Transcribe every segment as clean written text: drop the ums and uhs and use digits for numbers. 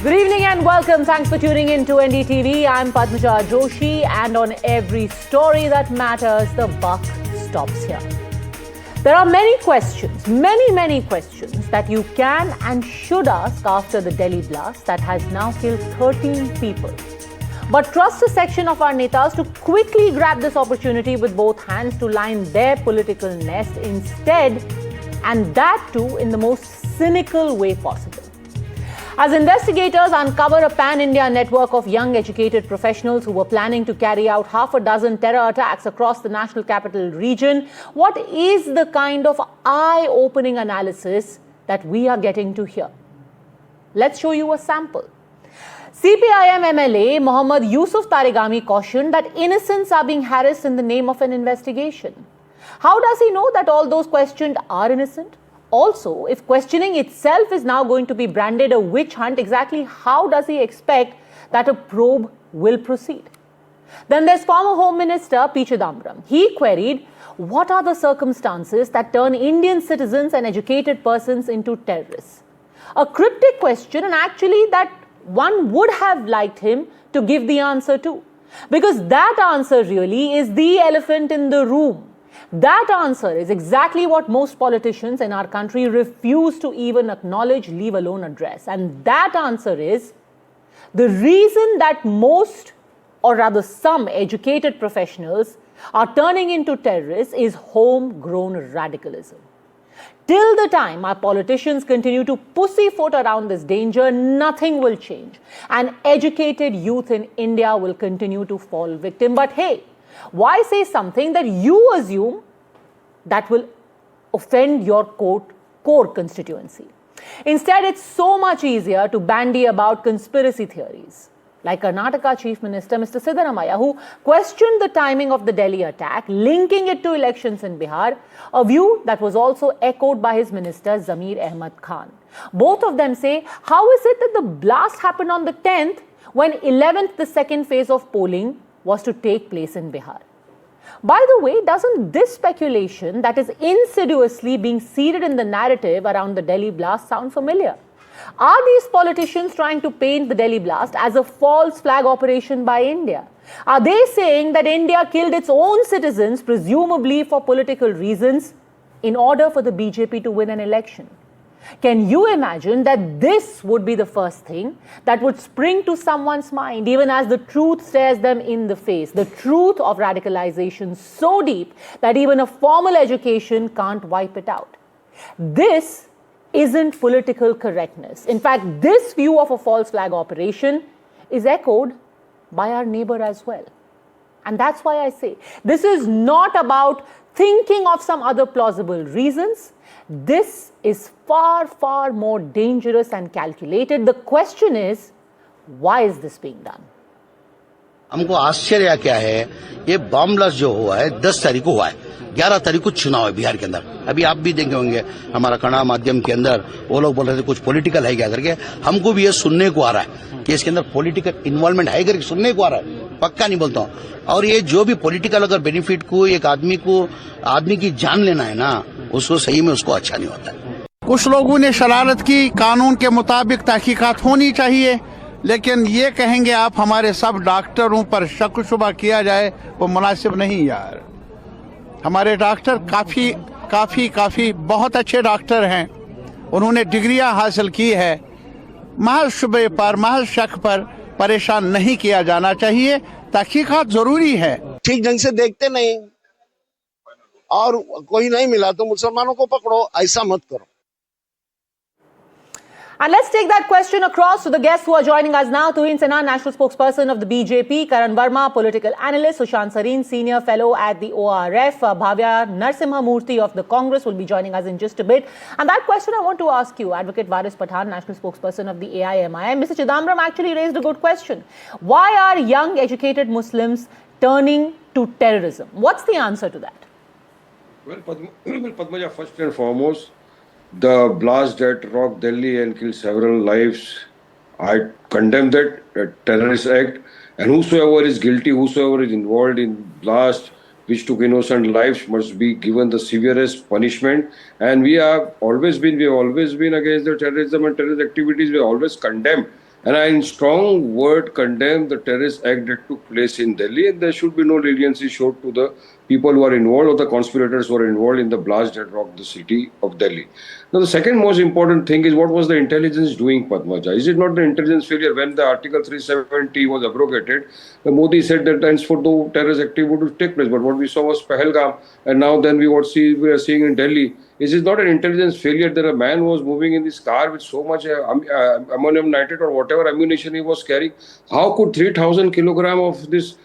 Good evening and welcome. Thanks for tuning in to NDTV. I'm Padmaja Joshi, and on every story that matters, the buck stops here. There are many questions, many questions that you can and should ask after the Delhi blast that has now killed 13 people. But trust a section of our netas to quickly grab this opportunity with both hands to line their political nest instead, and that too in the most cynical way possible. As investigators uncover a pan-India network of young educated professionals who were planning to carry out half a dozen terror attacks across the national capital region, what is the kind of eye-opening analysis that we are getting to hear? Let's show you a sample. CPIM MLA Mohammad Yusuf Taregami cautioned that innocents are being harassed in the name of an investigation. How does he know that all those questioned are innocent? Also, if questioning itself is now going to be branded a witch hunt, exactly how does he expect that a probe will proceed? Then there's former Home Minister P. Chidambaram. He queried, what are the circumstances that turn Indian citizens and educated persons into terrorists? A cryptic question, and actually that one would have liked him to give the answer to. Because that answer really is the elephant in the room. That answer is exactly what most politicians in our country refuse to even acknowledge, leave alone address. And that answer is the reason that most, or rather some educated professionals are turning into terrorists is homegrown radicalism. Till the time our politicians continue to pussyfoot around this danger, nothing will change. And educated youth in India will continue to fall victim. But hey, why say something that you assume that will offend your core constituency? Instead, it's so much easier to bandy about conspiracy theories. Like Karnataka Chief Minister Mr. Siddaramaiah, who questioned the timing of the Delhi attack, linking it to elections in Bihar, a view that was also echoed by his minister Zamir Ahmad Khan. Both of them say, how is it that the blast happened on the 10th when 11th, the second phase of polling, was to take place in Bihar? By the way, doesn't this speculation that is insidiously being seeded in the narrative around the Delhi blast sound familiar? Are these politicians trying to paint the Delhi blast as a false flag operation by India? Are they saying that India killed its own citizens, presumably for political reasons, in order for the BJP to win an election? Can you imagine that this would be the first thing that would spring to someone's mind, even as the truth stares them in the face? The truth of radicalization so deep that even a formal education can't wipe it out. This isn't political correctness. In fact, this view of a false flag operation is echoed by our neighbor as well. And that's why I say, this is not about thinking of some other plausible reasons. This is far more dangerous and calculated. The question is, why is this being done? हमको आश्चर्य क्या है, ये bomb blast जो हुआ है 10 तारीख को हुआ है, 11 तारीख को चुनाव है बिहार के अंदर. अभी आप भी देखे होंगे हमारा कन्नड़ माध्यम के अंदर वो लोग बोल रहे थे कुछ पॉलिटिकल है क्या करके. हमको भी ये सुनने को आ रहा है कि इसके अंदर पॉलिटिकल इन्वॉल्वमेंट है करके सुनने को आ रहा है. पक्का नहीं बोलता हूँ. और ये जो भी पॉलिटिकल अगर बेनिफिट को एक आदमी की जान लेना है ना, उसको सही में उसको अच्छा नहीं होता है. कुछ लोगों ने शरारत की, कानून के मुताबिक तहकीकात होनी चाहिए, लेकिन ये कहेंगे आप हमारे सब डॉक्टरों पर शक शुबा किया जाए, वो मुनासिब नहीं यार. हमारे डॉक्टर काफी बहुत अच्छे डॉक्टर हैं. उन्होंने डिग्रियां हासिल की है. महज शुबे पर, महज शक पर परेशान नहीं किया जाना चाहिए. तहकीकात जरूरी है. ठीक ढंग से देखते नहीं और कोई नहीं मिला तो मुसलमानों को पकड़ो, ऐसा मत करो. And let's take that question across to the guests who are joining us now. Tuhin Sinha, National Spokesperson of the BJP. Karan Verma, Political Analyst. Sushant Sareen, Senior Fellow at the ORF. Bhavya Narsimha Murthy of the Congress will be joining us in just a bit. And that question I want to ask you, Advocate Varis Pathan, National Spokesperson of the AIMIM. Mr. Chidambaram actually raised a good question. Why are young educated Muslims turning to terrorism? What's the answer to that? Well, Padmaja, first and foremost, the blast that rocked Delhi and killed several lives, I condemn that, a terrorist act, and whosoever is guilty, whosoever is involved in blast which took innocent lives must be given the severest punishment. And we have always been against the terrorism and terrorist activities. We have always condemned And I, in strong word, condemn the terrorist act that took place in Delhi, and there should be no leniency showed to the people who are involved or the conspirators who are involved in the blast that rocked the city of Delhi. Now, the second most important thing is, what was the intelligence doing, Padmaja? Is it not the intelligence failure? When the Article 370 was abrogated, Modi said that henceforth no terrorist activity would take place. But what we saw was Pahalgam, and now then we are seeing in Delhi. Is it not an intelligence failure that a man was moving in this car with so much ammonium nitrate or whatever ammunition he was carrying? How could 3,000 kilogram of this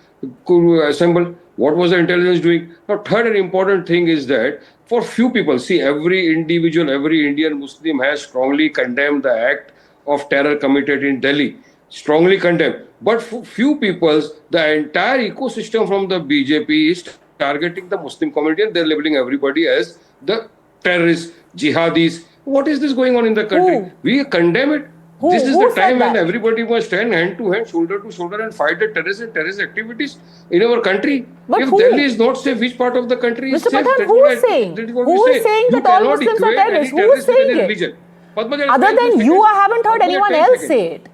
could assemble? What was the intelligence doing? Now, third and important thing is that for few people, see, every individual, every Indian Muslim has strongly condemned the act of terror committed in Delhi. Strongly condemned. But for few people, the entire ecosystem from the BJP is targeting the Muslim community, and they're labeling everybody as the terrorists, jihadis. What is this going on in the country? Who? We condemn it. Who? This is Who the said time when that? everybody must stand hand to hand, shoulder to shoulder, and fight the terrorists and terrorist activities in our country. But if who? Delhi is not safe, which part of the country is Mr. safe? Pathan, That's who what is saying? that is what we Who is say. saying You that all cannot Muslims are equate any terrorists? Who is terrorist with saying any it? religion. Padmaja, Other explain than this you, second. I haven't heard Padmaja, anyone 10 else seconds. say it.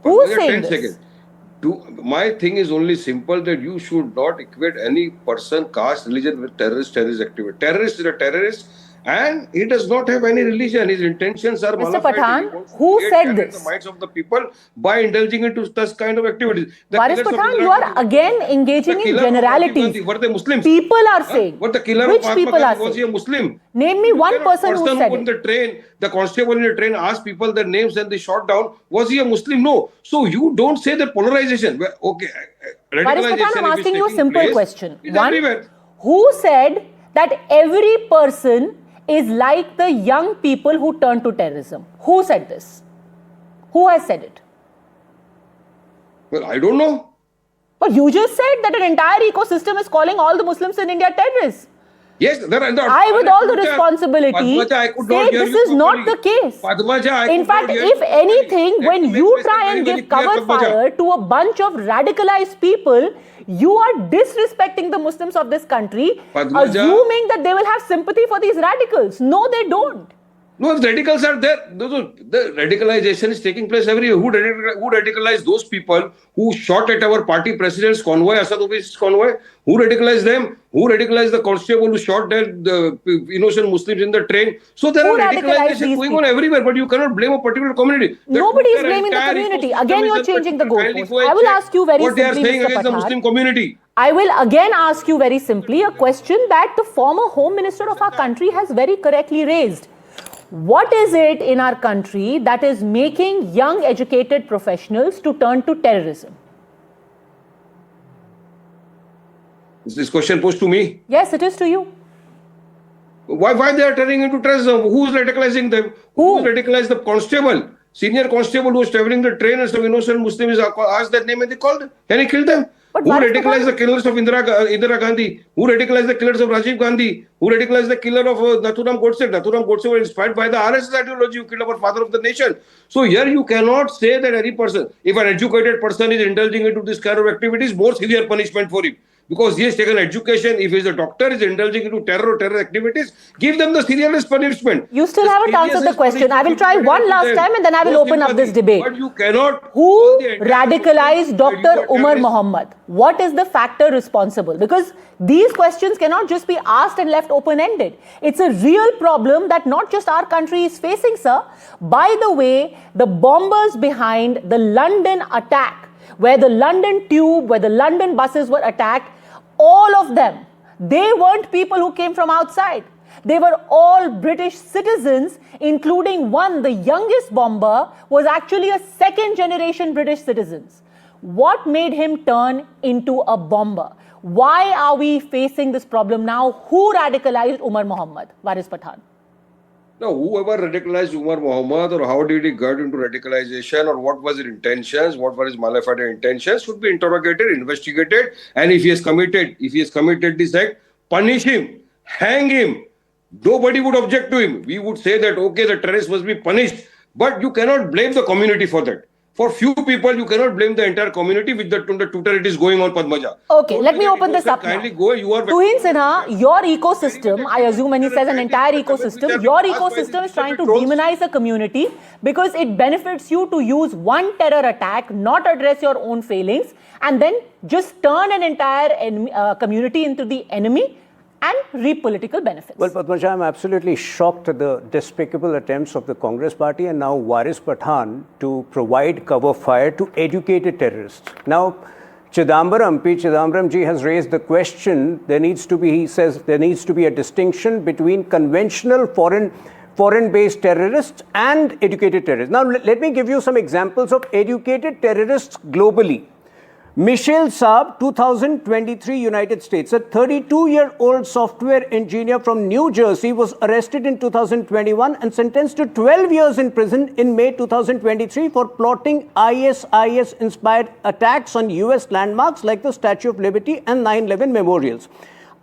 Who is Padmaja, saying 10 this? seconds. My thing is only simple, that you should not equate any person, caste, religion with terrorist activity. Terrorist is a terrorist, and he does not have any religion. His intentions are Mr. malafide. He Pathan, wants to who create said terror in the this? minds of the people by indulging into such kind of activities. The Varis killers of Pathan, Indira you are Gandhi, again the engaging in killer of Rajiv generalities. Gandhi, were they Muslims? People are saying. But the killer Which of Mahatma people are Gandhi, was he a saying? Muslim? Name me You one cannot- person who person said in it. the train, the constable in the train asked people their names and they shot down. Was he a Muslim? No. So you don't say that polarization. Okay, Varis Pathan, radicalization, I'm if it's asking you a taking simple place, question. it's One, everywhere. who said that every person is like the young people who turn to terrorism? Who said this? Who has said it? Well, I don't know. But you just said that an entire ecosystem is calling all the Muslims in India terrorists. Yes, there are. I, with all the responsibility, Padmaja, I could say not hear this you is not properly. the case. Padmaja, I In could fact, not hear if you properly. anything, Let when me make you myself try and very, give very clear, cover Padmaja. fire to a bunch of radicalized people, you are disrespecting the Muslims of this country, Padmaja. assuming that they will have sympathy for these radicals. No, they don't. No, the radicals are there. The radicalization is taking place everywhere. Who radicalized those people who shot at our party president's convoy, Asad Owaisi's convoy? Who radicalized them? Who radicalized the constable who shot the innocent Muslims in the train? So there Who are radicalized radicalization these going on people? everywhere, but you cannot blame a particular community. Nobody is blaming the community. Again, you're changing the goalpost. I will ask you very what they are simply, saying Mr. against the Pathan. Muslim community. I will again ask you very simply a question that the former Home Minister of our country has very correctly raised. What is it in our country that is making young educated professionals to turn to terrorism? Is this question posed to me? Yes, it is to you. Why they are turning into terrorism? Who is radicalizing them? Who? Radicalized the constable? Senior constable who was traveling the train, and some innocent Muslims asked that name and they called them. Can he kill them? But Who Varis radicalized Pathan- the killers of Indira Gandhi? Who radicalized the killers of Rajiv Gandhi? Who radicalized the killer of Nathuram Godse? Nathuram Godse was inspired by the RSS ideology who killed our father of the nation. So here you cannot say that any person, if an educated person is indulging into this kind of activities, more severe punishment for him. Because he has taken education. If he is a doctor, is indulging into terror activities, give them the serious punishment. You still The haven't answered the seriousest question. I will punishment try given one to last them. time and then I will No open up this sympathy. debate. But you cannot. Who call the entire radicalized Muslims Dr. that you are Umar terrorists. Muhammad? What is the factor responsible? Because these questions cannot just be asked and left open-ended. It's a real problem that not just our country is facing, sir. By the way, the bombers behind the London attack, where the London tube, where the London buses were attacked, all of them, they weren't people who came from outside. They were all British citizens, including one, the youngest bomber, was actually a second-generation British citizen. What made him turn into a bomber? Why are we facing this problem now? Who radicalized Umar Muhammad? Varis Pathan. No, whoever radicalized Umar Muhammad, or how did he get into radicalization, or what was his intentions, what were his malafide intentions, should be interrogated, investigated, and if he has committed this act, punish him, hang him. Nobody would object to him. We would say that, okay, the terrorist must be punished, but you cannot blame the community for that. For few people, you cannot blame the entire community. With the Twitter, it is going on, Padmaja. Okay, let me open this up now. Kindly go. You are Tuhin Sinha, your ecosystem, I assume when he says an entire ecosystem, your ecosystem is trying to demonize a community because it benefits you to use one terror attack, not address your own failings, and then just turn an entire community into the enemy and reap political benefits. Well, Padmaja, I'm absolutely shocked at the despicable attempts of the Congress party and now Waris Pathan to provide cover fire to educated terrorists. Now, P. Chidambaram ji has raised the question, he says there needs to be a distinction between conventional foreign-based terrorists and educated terrorists. Now, let me give you some examples of educated terrorists globally. Michel Saab, 2023, United States. A 32-year-old software engineer from New Jersey was arrested in 2021 and sentenced to 12 years in prison in May 2023 for plotting ISIS-inspired attacks on US landmarks like the Statue of Liberty and 9/11 memorials.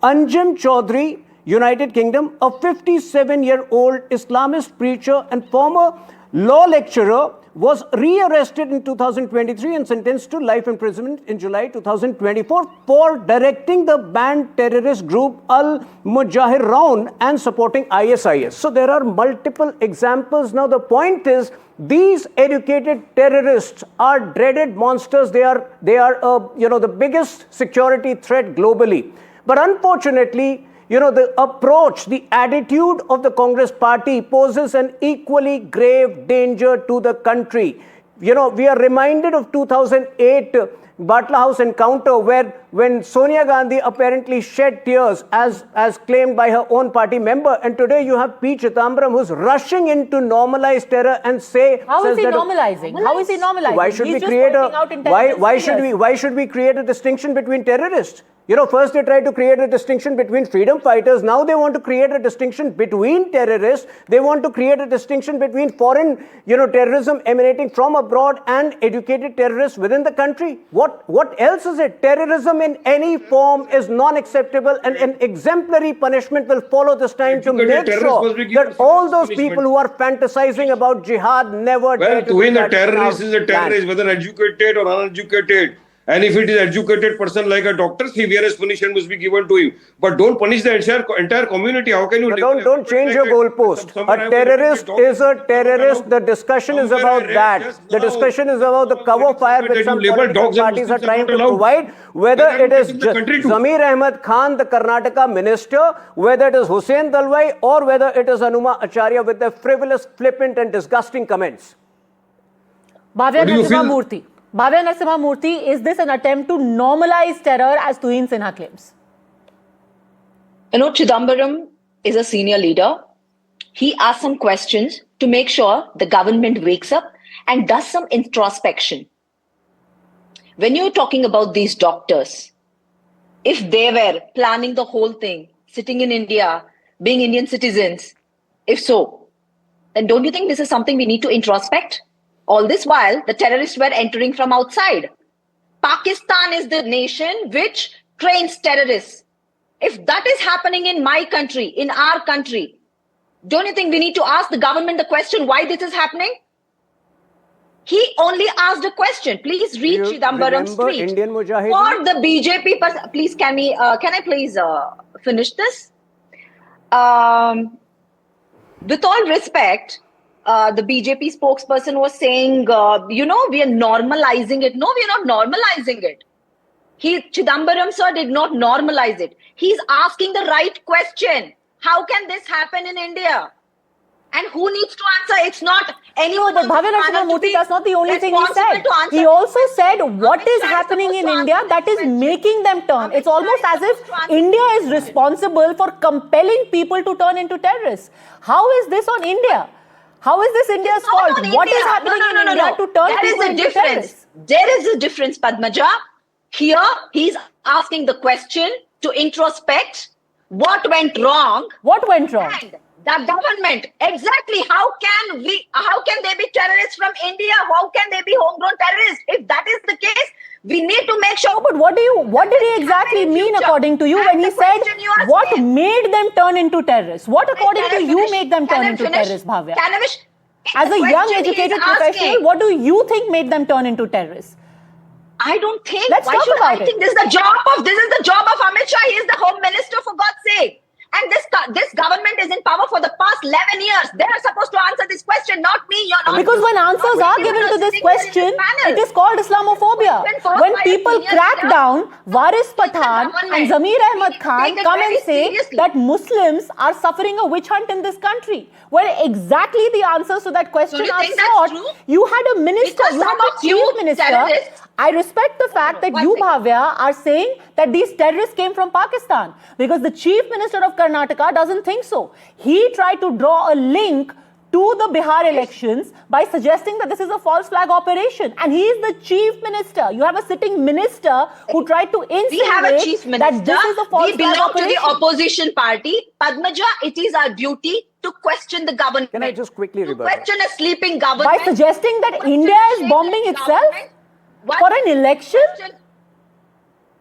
Anjem Chaudhry, United Kingdom, a 57-year-old Islamist preacher and former law lecturer, was re-arrested in 2023 and sentenced to life imprisonment in July 2024 for directing the banned terrorist group Al-Mujahirun and supporting ISIS. So there are multiple examples. Now the point is, these educated terrorists are dreaded monsters. They are the biggest security threat globally. But unfortunately, the approach, the attitude of the Congress party poses an equally grave danger to the country. We are reminded of 2008 Batla House encounter when Sonia Gandhi apparently shed tears as claimed by her own party member. And today you have P. Chidambaram who's rushing in to normalize terror and say... How is he normalizing? How is he normalizing? Why should we create a distinction between terrorists? First they tried to create a distinction between freedom fighters. Now they want to create a distinction between terrorists. They want to create a distinction between foreign, terrorism emanating from abroad and educated terrorists within the country. What else is it? Terrorism in any form is non-acceptable, and an exemplary punishment will follow this time to make sure that all those people who are fantasizing about jihad never dare to win. A terrorist is a terrorist, whether educated or uneducated. And if it is educated person like a doctor, severest punishment must be given to him. But don't punish the entire community. How can you... Don't change your goalpost. A terrorist is a terrorist. The discussion is about that. The discussion is about the cover fire which some political parties are trying to provide. Whether it is Zamir Ahmed Khan, the Karnataka minister, whether it is Hussain Dalwai, or whether it is Hanuma Acharya with their frivolous, flippant and disgusting comments. Bhavya Narasimha Murthy, is this an attempt to normalize terror as Tuhin Sinha claims? Chidambaram is a senior leader. He asked some questions to make sure the government wakes up and does some introspection. When you're talking about these doctors, if they were planning the whole thing, sitting in India, being Indian citizens, if so, then don't you think this is something we need to introspect? All this while, the terrorists were entering from outside. Pakistan is the nation which trains terrorists. If that is happening in my country, in our country, don't you think we need to ask the government the question why this is happening? He only asked a question. Please read Chidambaram's tweet. For the BJP person, please can I please finish this? With all respect, the BJP spokesperson was saying, we are normalizing it. No, we are not normalizing it. Chidambaram sir did not normalize it. He's asking the right question. How can this happen in India? And who needs to answer? It's not anyone. No, but Bhavya Narasimha Murthy, that's not the only thing he said. He also said what is happening in India that is making them turn. It's almost as if India is responsible for compelling people to turn into terrorists. How is this on India? How is this India's fault? What is happening in India to turn people into terrorists? There is a difference, Padmaja. Here, he's asking the question to introspect what went wrong. What went wrong? And the government, exactly. How can they be terrorists from India? How can they be homegrown terrorists? If that is the case, we need to make sure. But what did he exactly mean according to you when he said what made them turn into terrorists? What according to you made them turn into terrorists, Bhavya? As a young educated professional, what do you think made them turn into terrorists? I don't think. Let's Why talk should about I it. think this is the job of Amit Shah. He is the Home Minister, for God's sake. And this government is in power for the past 11 years. They are supposed to answer this question, not me. You're not. Because when answers are given to this question, it is called Islamophobia. When people crack down, Waris Pathan and Zamir Ahmad Khan come and say that Muslims are suffering a witch hunt in this country, where exactly the answers to that question are sought. You had a minister, you had the chief minister. I respect the fact that you, Bhavya, are saying that these terrorists came from Pakistan, because the chief minister of Karnataka doesn't think so. He tried to draw a link to the Bihar elections by suggesting that this is a false flag operation, and he is the chief minister. You have a sitting minister who tried to insinuate We have a chief minister. that this is a false we flag belong operation. to the opposition party. Padmaja, it is our duty to question the government. Can I just quickly rebut? Question a sleeping government. By suggesting that India is bombing itself for an election?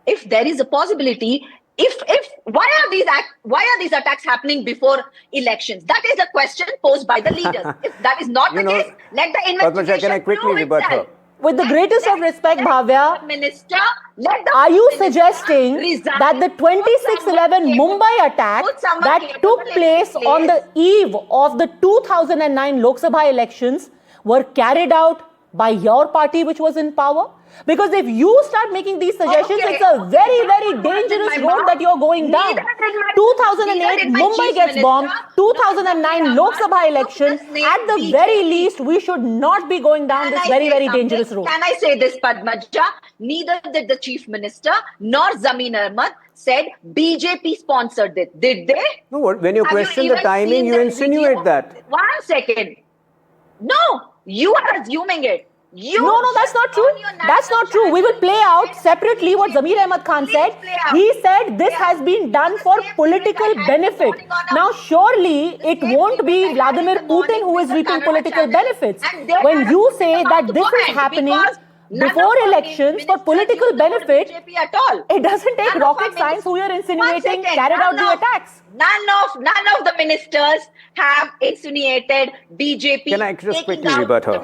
If there is a possibility, why are these attacks happening before elections? That is the question posed by the leaders. If that is not the case, let the investigation Padmaja, can I quickly prove rebut itself. her? With the greatest of respect, Bhavya, are you suggesting that the 26/11 Mumbai attack that took place on the eve of the 2009 Lok Sabha elections were carried out by your party, which was in power? Because if you start making these suggestions, it's a very, very dangerous road that you're going down. 2008, Mumbai gets bombed. 2009 Lok Sabha election. At the very least, we should not be going down this very, very dangerous road. Can I say this, Padmaja? Neither did the chief minister nor Zamir Ahmad said BJP sponsored it. Did they? No, when you Have question you the even timing, seen you that insinuate video? that. 1 second. No, you are assuming it. No, that's not true. That's not true. We will play out separately what Zamir Ahmad Khan said. He said this has been done for political benefit. Now, surely it won't be Vladimir Putin who is reaping political benefits. When you say that this is happening before elections for political benefit, it doesn't take rocket science who you're insinuating carried out the attacks. None of the ministers have insinuated BJP. Can I just quickly rebut her?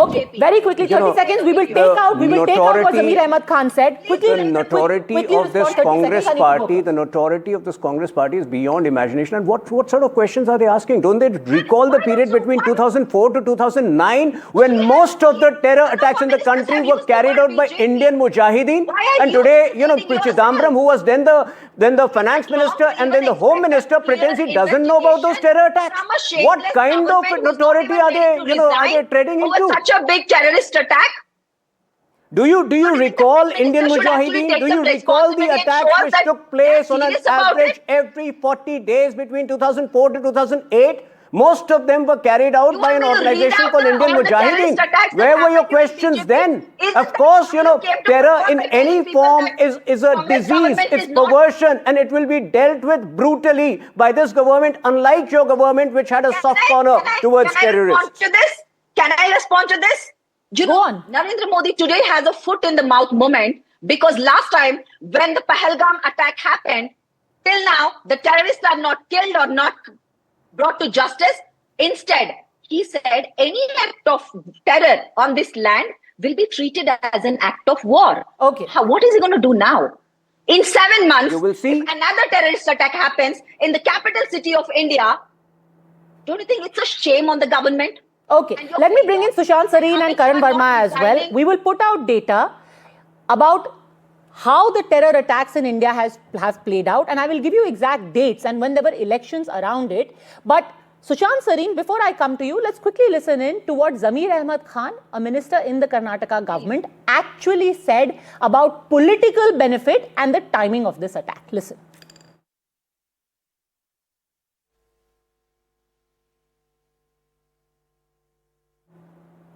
Okay, very quickly, 30 seconds. We will take out what Zamir Ahmad Khan said. Quickly, the notoriety of this Congress party, the notoriety of this Congress party is beyond imagination. And what sort of questions are they asking? Don't they recall the period between 2004 to 2009 when most of the terror attacks in the country were carried out by Indian Mujahideen? And today, Chidambaram, who was then the finance minister and then the home minister, pretends he doesn't know about those terror attacks. What kind of notoriety are they treading into? Such a big terrorist attack. Do you recall Indian Mujahideen? Do you recall the attacks which took place on an average every 40 days between 2004 to 2008? Most of them were carried out by an organization called Indian Mujahideen. Where were your questions then? Of course, terror in any form is a disease, it's perversion, and it will be dealt with brutally by this government, unlike your government, which had a soft corner towards terrorists. Can I respond to this? Go on. Narendra Modi today has a foot in the mouth moment, because last time when the Pahalgam attack happened, till now, the terrorists are not killed or not brought to justice. Instead, he said any act of terror on this land will be treated as an act of war. Okay. What is he going to do now? In 7 months, You will see. if another terrorist attack happens in the capital city of India, don't you think it's a shame on the government? Okay, let me bring in Sushant Sareen and Karan Verma as well. We will put out data about how the terror attacks in India have played out, and I will give you exact dates and when there were elections around it. But Sushant Sareen, before I come to you, let's quickly listen in to what Zamir Ahmad Khan, a minister in the Karnataka government, actually said about political benefit and the timing of this attack. Listen.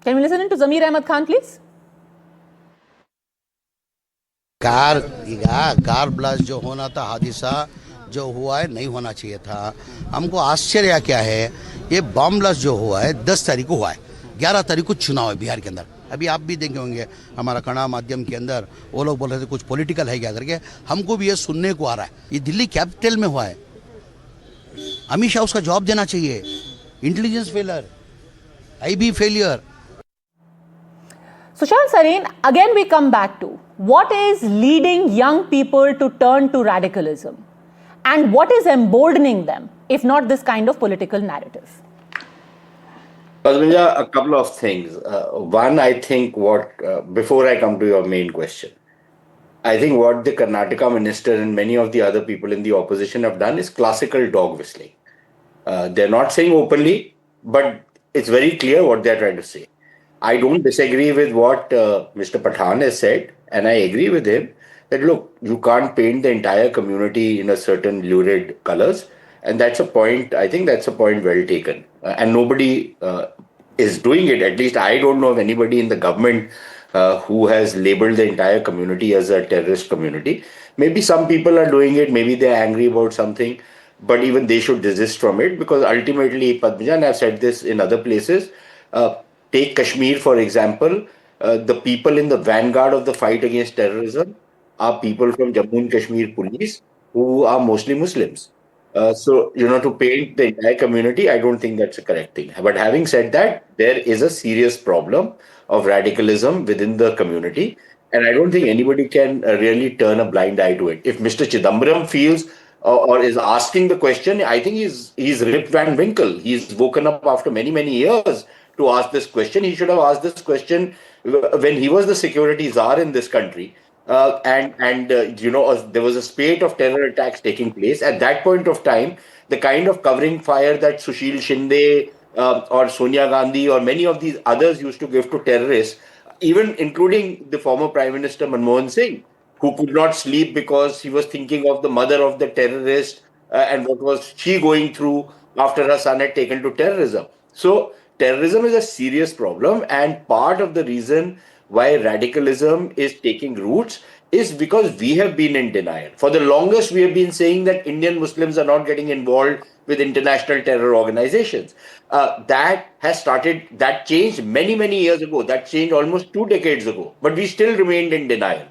Can we listen in to Zamir Ahmad Khan, please? Car blast जो होना था, हादिसा जो हुआ है, नहीं होना चाहिए था। हमको आश्चर्य क्या है, ये बम ब्लास्ट जो हुआ है 10 तारीख को हुआ है, 11 तारीख को चुनाव है बिहार के अंदर। अभी आप भी देखे होंगे हमारा कड़ा माध्यम के अंदर वो लोग बोल रहे थे कुछ पॉलिटिकल है क्या करके, हमको भी ये सुनने को आ रहा है। ये दिल्ली कैपिटल में हुआ है, अमित शाह उसका जवाब देना चाहिए। Intelligence failure, IB failure. Sushant Sareen, again we come back to what is leading young people to turn to radicalism and what is emboldening them, if not this kind of political narrative? Padmaja, a couple of things. One, I think before I come to your main question, I think what the Karnataka minister and many of the other people in the opposition have done is classical dog whistling. They're not saying openly, but it's very clear what they're trying to say. I don't disagree with what Mr. Pathan has said, and I agree with him that, look, you can't paint the entire community in a certain lurid colors. And that's a point, I think that's a point well taken. And nobody is doing it. At least I don't know of anybody in the government who has labeled the entire community as a terrorist community. Maybe some people are doing it, maybe they're angry about something, but even they should desist from it, because ultimately, Padmaja, and I've said this in other places, take Kashmir, for example, the people in the vanguard of the fight against terrorism are people from Jammu and Kashmir police who are mostly Muslims. So, to paint the entire community, I don't think that's a correct thing. But having said that, there is a serious problem of radicalism within the community. And I don't think anybody can really turn a blind eye to it. If Mr. Chidambaram feels or is asking the question, I think he's Rip Van Winkle. He's woken up after many, many years to ask this question. He should have asked this question when he was the security czar in this country. There was a spate of terror attacks taking place. At that point of time, the kind of covering fire that Sushil Shinde or Sonia Gandhi or many of these others used to give to terrorists, even including the former Prime Minister Manmohan Singh, who could not sleep because he was thinking of the mother of the terrorist and what was she going through after her son had taken to terrorism. So terrorism is a serious problem, and part of the reason why radicalism is taking roots is because we have been in denial. For the longest, we have been saying that Indian Muslims are not getting involved with international terror organizations. That changed many, many years ago. That changed almost 2 decades ago. But we still remained in denial.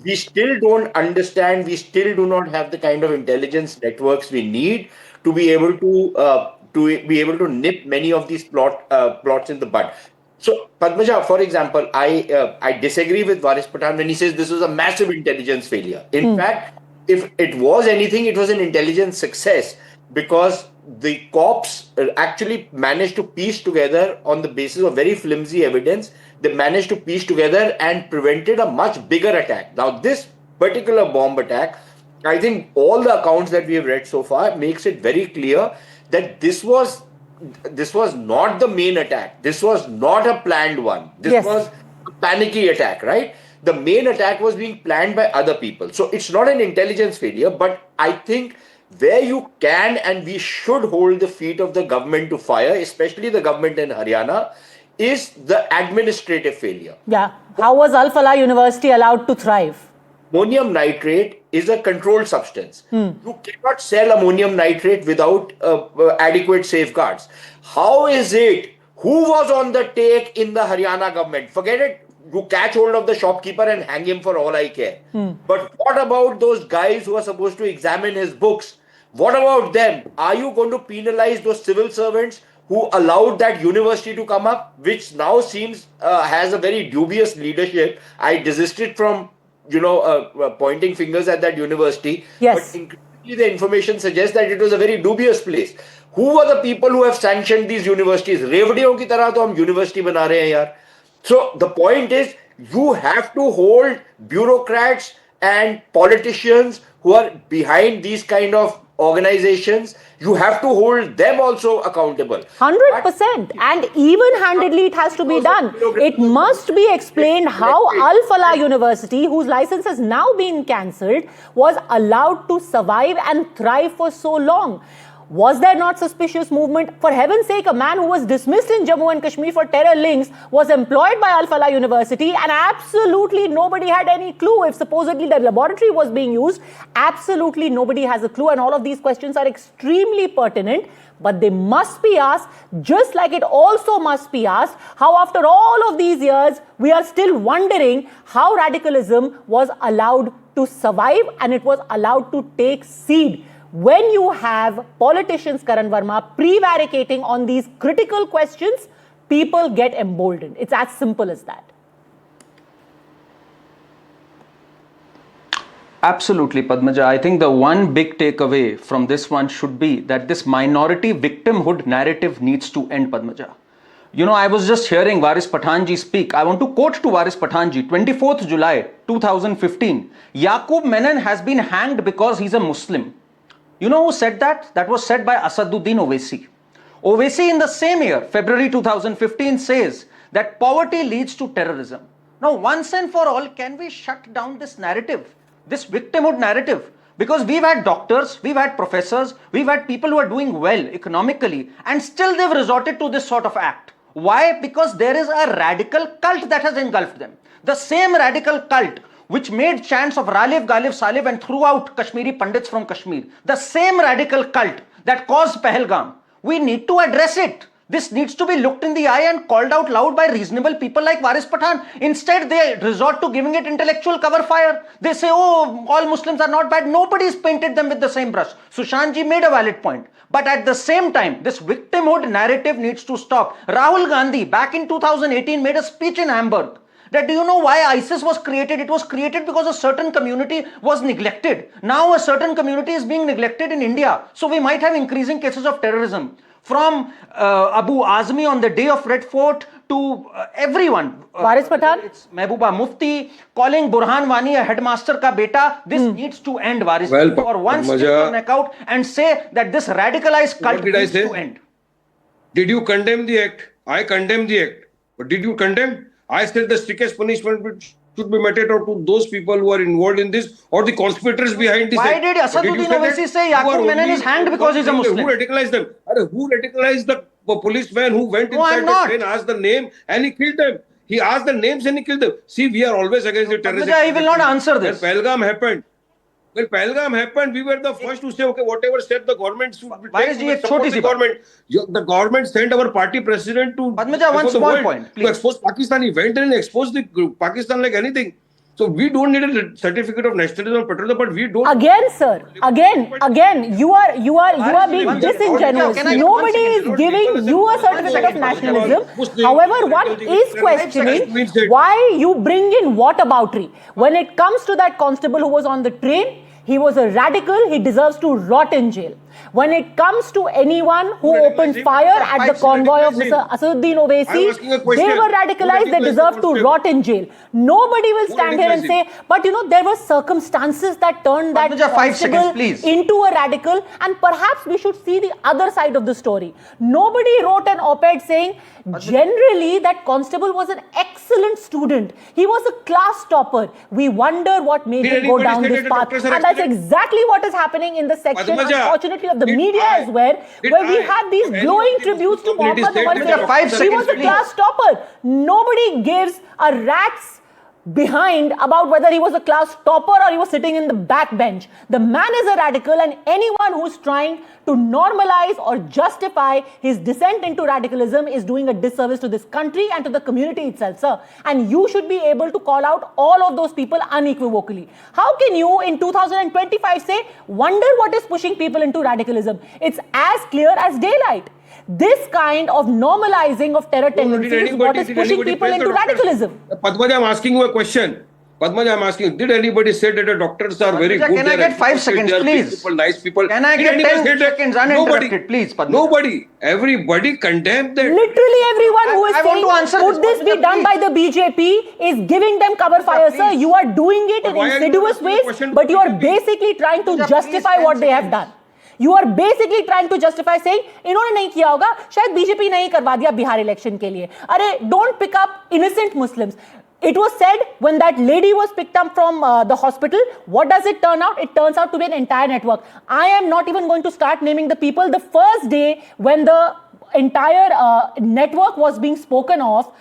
We still don't understand, we still do not have the kind of intelligence networks we need to be able to nip many of these plots in the bud. So, Padmaja, for example, I disagree with Varis Pathan when he says this was a massive intelligence failure. In fact, if it was anything, it was an intelligence success, because the cops actually managed to piece together, on the basis of very flimsy evidence, they managed to piece together and prevented a much bigger attack. Now, this particular bomb attack, I think all the accounts that we have read so far makes it very clear that this was not the main attack. This was not a planned one. This was a panicky attack, right? The main attack was being planned by other people. So it's not an intelligence failure, but I think where you can and we should hold the feet of the government to fire, especially the government in Haryana, is the administrative failure. Yeah. How was Al Falah University allowed to thrive? Ammonium nitrate is a controlled substance. You cannot sell ammonium nitrate without adequate safeguards. How is it? Who was on the take in the Haryana government? Forget it. You catch hold of the shopkeeper and hang him for all I care. But what about those guys who are supposed to examine his books? What about them? Are you going to penalize those civil servants who allowed that university to come up, which now seems has a very dubious leadership? I desisted from pointing fingers at that university. Yes. But increasingly the information suggests that it was a very dubious place. Who are the people who have sanctioned these universities? Revdiyon ki tarah to hum university bana rahe hain yaar. So the point is, you have to hold bureaucrats and politicians who are behind these kind of organizations, you have to hold them also accountable. 100%. And even-handedly it has to be done. It must be explained how Al Falah University, whose license has now been cancelled, was allowed to survive and thrive for so long. Was there not suspicious movement? For heaven's sake, a man who was dismissed in Jammu and Kashmir for terror links was employed by Al Falah University, and absolutely nobody had any clue. If supposedly the laboratory was being used, absolutely nobody has a clue. And all of these questions are extremely pertinent, but they must be asked, just like it also must be asked how after all of these years, we are still wondering how radicalism was allowed to survive and it was allowed to take seed. When you have politicians, Karan Verma, prevaricating on these critical questions, people get emboldened. It's as simple as that. Absolutely, Padmaja. I think the one big takeaway from this one should be that this minority victimhood narrative needs to end, Padmaja. You know, I was just hearing Waris Pathanji speak. I want to quote to Waris Pathanji, 24th July 2015. Yaqub Menon has been hanged because he's a Muslim. You know who said that? That was said by Asaduddin Owaisi. Owaisi in the same year, February 2015, says that poverty leads to terrorism. Now, once and for all, can we shut down this narrative? This victimhood narrative, because we've had doctors, we've had professors, we've had people who are doing well economically, and still they've resorted to this sort of act. Why? Because there is a radical cult that has engulfed them. The same radical cult which made chants of Ralif, Galif, Salif and threw out Kashmiri Pandits from Kashmir. The same radical cult that caused Pahalgam. We need to address it. This needs to be looked in the eye and called out loud by reasonable people like Waris Pathan. Instead, they resort to giving it intellectual cover fire. They say, oh, all Muslims are not bad. Nobody's painted them with the same brush. Sushantji made a valid point. But at the same time, this victimhood narrative needs to stop. Rahul Gandhi, back in 2018, made a speech in Hamburg. That do you know why ISIS was created? It was created because a certain community was neglected. Now a certain community is being neglected in India. So we might have increasing cases of terrorism. From Abu Azmi on the day of Red Fort to everyone. Waris Pathan? It's Mehbooba Mufti calling Burhan Wani a headmaster ka beta. This needs to end, Waris. Well, For once, take your neck out and say that this radicalized cult needs to end. Did you condemn the act? I condemn the act. But did you condemn? I said the strictest punishment should be meted out to those people who are involved in this or the conspirators behind this. Why did Asaduddin Owaisi say Yaqub Menon is hanged because he's a Muslim? Who radicalized them? Who radicalized the policeman who went inside the train, asked the name and he killed them? He asked the names and he killed them. See, we are always against the terrorism. He will not answer this. When Pahalgam happened, we were the first to say, okay, whatever step the government should take, the government sent our party president to Padmaja, one small point, please. To expose Pakistan. He went and exposed the Pakistan like anything. So we don't need a certificate of nationalism or patriotism, but we don't. Again, sir. Again, you are being disingenuous. Nobody is giving you a certificate of nationalism. However, one is questioning why you bring in whataboutery. When it comes to that constable who was on the train, he was a radical. He deserves to rot in jail. When it comes to anyone who opened fire at the convoy of Mr. Asaduddin Owaisi, they were radicalized. They deserve to rot in jail. Nobody will stand here and say, but you know, there were circumstances that turned that constable into a radical, and perhaps we should see the other side of the story. Nobody wrote an op-ed saying, generally, that constable was an excellent student. He was a class topper. We wonder what made him go down this path. And that's exactly what is happening in the section, unfortunately, of the media as well, where we have these glowing tributes to Muhammad Umar. He was a class topper. Nobody gives a rat's behind about whether he was a class topper or he was sitting in the back bench. The man is a radical, and anyone who's trying to normalize or justify his descent into radicalism is doing a disservice to this country and to the community itself, sir. And you should be able to call out all of those people unequivocally. How can you in 2025 say, wonder what is pushing people into radicalism? It's as clear as daylight. This kind of normalizing of terror tendencies is what is pushing people into radicalism. Padmaja, I'm asking you a question. Padmaja, I'm asking, did anybody say that the doctors are very good? Can I get 5 seconds, please? People, nice people. Can I get 10 seconds uninterrupted, please, Padmaja? Nobody. Everybody condemned that. Literally everyone who is saying, could this be done by the BJP, is giving them cover fire, sir. You are doing it in insidious ways, but you are basically trying to justify what they have done. You are basically trying to justify saying, इन्होंने नहीं किया होगा, शायद BJP नहीं करवा दिया Bihar election के लिए. अरे, don't pick up innocent Muslims. It was said when that lady was picked up from the hospital, what does it turn out? It turns out to be an entire network. I am not even going to start naming the people. The first day when the entire network was being spoken of,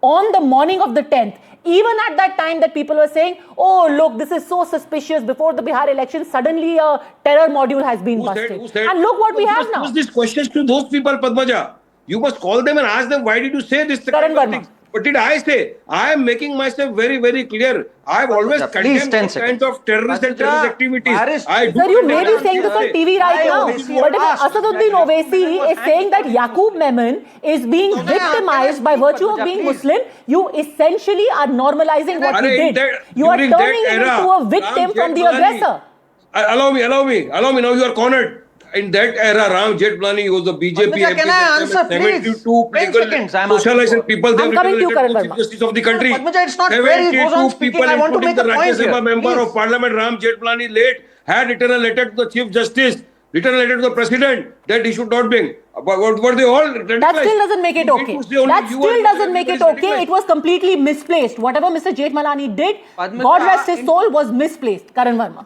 on the morning of the 10th, even at that time that people were saying, oh, look, this is so suspicious. Before the Bihar election, suddenly a terror module has been busted. And look what we have now. These questions to those people, Padmaja. You must call them and ask them, why did you say this? Karan Verma. What did I say? I am making myself very, very clear. I have always Please, condemned 10 all seconds. kinds of terrorist and terrorist activities. I do Sir, you may condemn be saying this on them. TV right now, Owaisi but if asked Asaduddin that Owaisi is saying that Yaqub Memon is being victimized by virtue of being Muslim, you essentially are normalizing what he did. You are turning him into a victim from the aggressor. Allow me. Now you are cornered. In that era, Ram Jethmalani was the BJP Padmaja, can I answer, please? 72 10 seconds, I'm socialized people. They I'm have coming to you, elected Karan Chief Verma. Justice of the country. Padmaja, it's not fair. He goes on speaking. I want to make a the point Rajya here. Sabha member Please. of Parliament, Ram Jethmalani, late, had written a letter to the Chief Justice, written a letter to the President that he should not bring. Were they all radicalized? That still doesn't make it okay. That still doesn't make it okay. It was completely misplaced. Whatever Mr. Jethmalani did, Padmaja, God rest his soul, was misplaced. Karan Verma.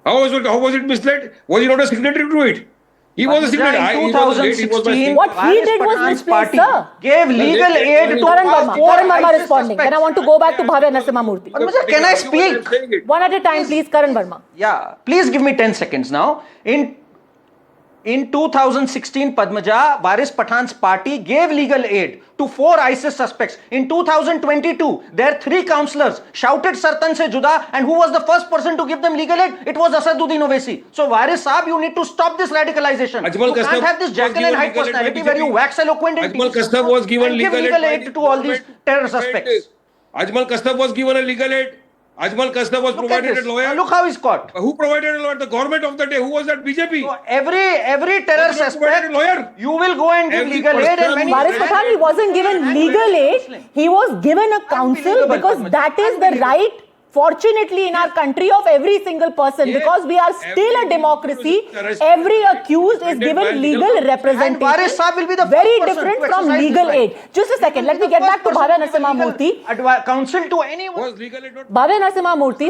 How was it misled? Was he not a signatory to it? He was a signatory. In 2016, What he did was Pathan's misplaced, party sir. gave legal aid to Karan Verma. four Karan Verma ISIS responding. Then I suspects. want to go back to Bhavya Narasimhamurthy. Padmaja, can I speak? One at a time, please, Karan Verma. Yeah, please give me 10 seconds now. In 2016, Padmaja, Waris Pathan's party gave legal aid to 4 ISIS suspects. In 2022, their 3 councillors shouted Sartan se juda, and who was the first person to give them legal aid? It was Asaduddin Owaisi. So Waris Saab, you need to stop this radicalization. You can't have this Jekyll and Hyde personality where you wax eloquent in Ajmal Kastab was given and give legal aid to all these terror suspects. Ajmal Kastab was given a legal aid. Ajmal Kastab was Look at provided a this. lawyer. Look how he's caught. Who provided a lawyer? The government of the day. Who was that? BJP. So every terror Was not suspect, provided a lawyer. you will go and give Every legal aid, and person when who- Waris Pathan, he wasn't given legal aid. He was given a counsel Unbelievable, because Padmaja. that is the right, fortunately, in our country, of every single person. Yes. Because we are still a Every democracy, accused is every accused is defended by given legal legal counsel. And Waris Saab will be the representation. Very first person different to from exercise legal this right. aid. Just a second, let me get back to Bhavya Narasimhamurthy. Counsel to anyone. Was legal aid not? Bhavya Narasimhamurthy,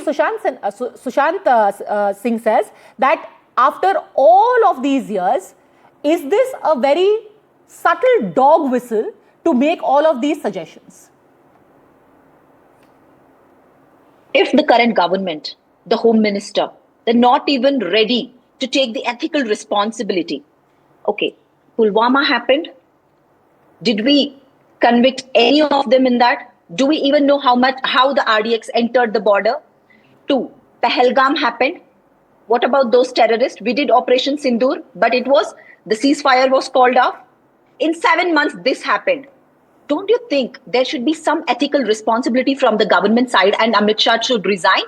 Sushant Singh says that after all of these years, is this a very subtle dog whistle to make all of these suggestions? If the current government, the Home Minister, they're not even ready to take the ethical responsibility. Okay, Pulwama happened. Did we convict any of them in that? Do we even know how the RDX entered the border? 2, Pahalgam happened. What about those terrorists? We did Operation Sindoor, but the ceasefire was called off. In 7 months, this happened. Don't you think there should be some ethical responsibility from the government side and Amit Shah should resign?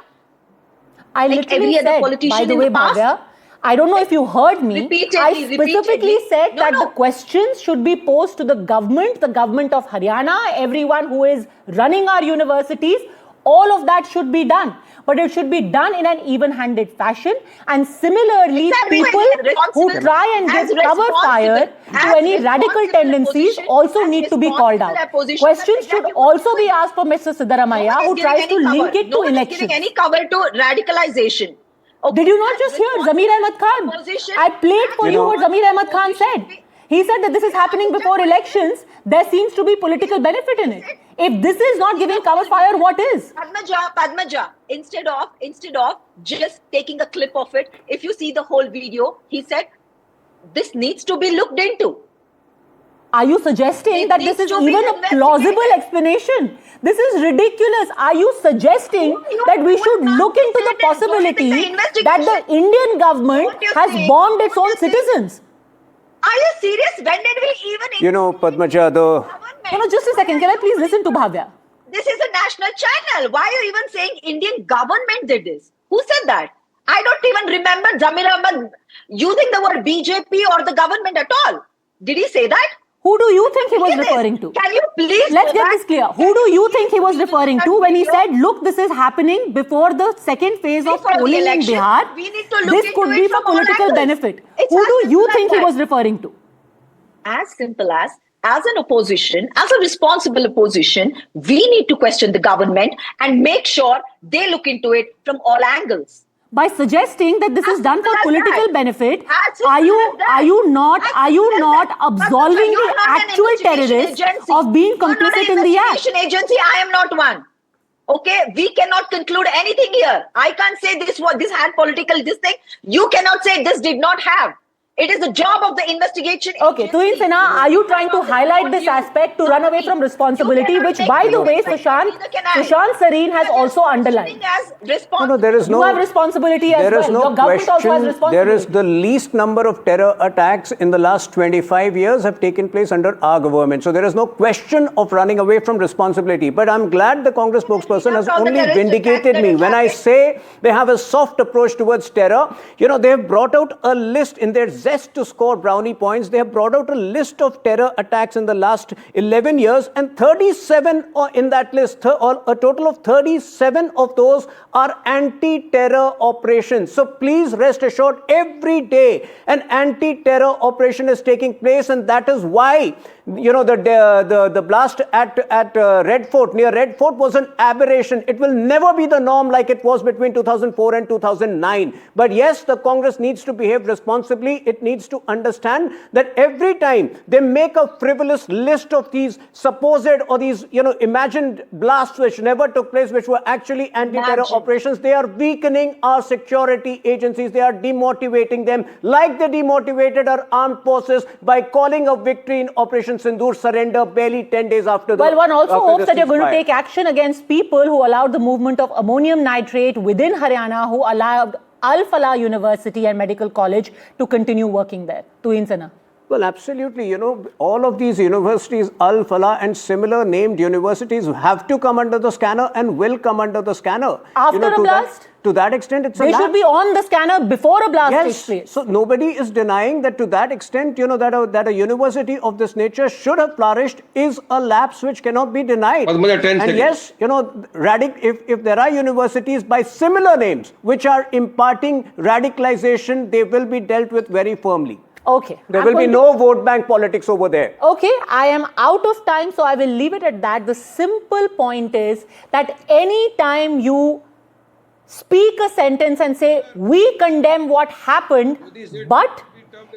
I Like literally every other said, politician by the in way, the past? Bhavya, I don't know if you heard me. Repeatedly, I specifically repeatedly. said No, that no. the questions should be posed to the government of Haryana, everyone who is running our universities. All of that should be done. But it should be done in an even-handed fashion. And similarly, Exactly. people who try and As give cover fire to any radical responsible tendencies opposition, also as need to be called out. responsible opposition, Questions that's should exactly what also you're be doing. asked for Mr. Siddaramaiah, who tries to link it to elections. Giving any cover to radicalization. Okay. Did you not just hear Zamir Ahmad Khan? Opposition- I played for you what Zamir Ahmad Khan said. Opposition- He said that this is happening before elections. There seems to be political benefit in it. If this is not giving cover fire, what is? Padmaja, instead of just taking a clip of it, if you see the whole video, he said, this needs to be looked into. Are you suggesting It that this needs is to be even a investigated. plausible explanation? This is ridiculous. Are you suggesting that we should look into the possibility that the Indian government has bombed its own citizens? Are you serious? When did we even... You know, Padmaja, No, just a second. Can I please listen to Bhavya? This is a national channel. Why are you even saying Indian government did this? Who said that? I don't even remember Zamir Ahmad using the word BJP or the government at all. Did he say that? Who do you think he was Look at this. referring to? Can you please Let's go get back? this clear. Who do you think he was referring to when he said, look, this is happening before the second phase of Before the polling in election, Bihar. we need to look This into could it be for from all political angles. benefit. It's Who as do you simple think as he that. was referring to? As simple as an opposition, as a responsible opposition, we need to question the government and make sure they look into it from all angles. By suggesting that this is done for simple as political that. benefit, As simple are you as that. not As simple as that. absolving You're the not an actual investigation terrorists agency. of being You're not complicit an in the act? investigation agency. I am not one. Okay, we cannot conclude anything here. I can't say this had political this thing. You cannot say this did not have. It is the job of the investigation Okay, agency. Tuhin Sinha, are you trying to highlight this aspect to run away from responsibility, which, by the way, Sushant Sareen has also underlined? No, there is no. You have responsibility as well. No Your government also has responsibility. There is the least number of terror attacks in the last 25 years have taken place under our government. So there is no question of running away from responsibility. But I'm glad the Congress spokesperson has only vindicated me when I say they have a soft approach towards terror. You know, they have brought out a list in their zest to score brownie points. They have brought out a list of terror attacks in the last 11 years, and 37 in that list, a total of 37 of those are anti-terror operations. So please rest assured, every day an anti-terror operation is taking place, and that is why, you know, the blast at Red Fort, near Red Fort, was an aberration. It will never be the norm like it was between 2004 and 2009. But yes, the Congress needs to behave responsibly. It needs to understand that every time they make a frivolous list of these supposed or these, you know, imagined blasts which never took place, which were actually anti-terror operations, they are weakening our security agencies. They are demotivating them, like they demotivated our armed forces by calling a victory in Operation Sindoor surrender barely 10 days after the. Well, one also hopes that you're going to take action against people who allowed the movement of ammonium nitrate within Haryana, who allowed Al Falah University and Medical College to continue working there. Tuhin Sinha. Well, absolutely. You know, all of these universities, Al Falah and similar named universities, have to come under the scanner and will come under the scanner. After a blast? To that extent, it's they should be on the scanner before a blast takes place. So nobody is denying that to that extent, you know, that a university of this nature should have flourished is a lapse which cannot be denied. And yes, you know, if there are universities by similar names which are imparting radicalization, they will be dealt with very firmly. Okay. There will be no vote bank politics over there. Okay, I am out of time, so I will leave it at that. The simple point is that any time you speak a sentence and say, we condemn what happened, but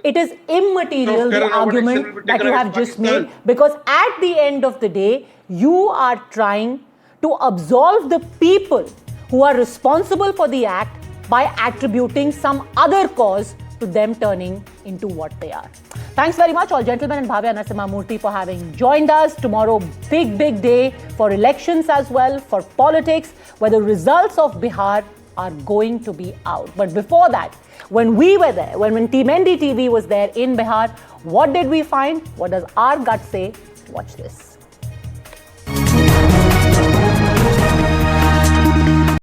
it is immaterial, the argument that you have just made, because at the end of the day, you are trying to absolve the people who are responsible for the act by attributing some other cause to them turning into what they are. Thanks very much, all gentlemen and Bhavya Narasimha Murthy, for having joined us. Tomorrow, big day for elections as well, for politics, where the results of Bihar are going to be out. But before that, when we were there, when Team NDTV was there in Bihar, what did we find? What does our gut say? Watch this.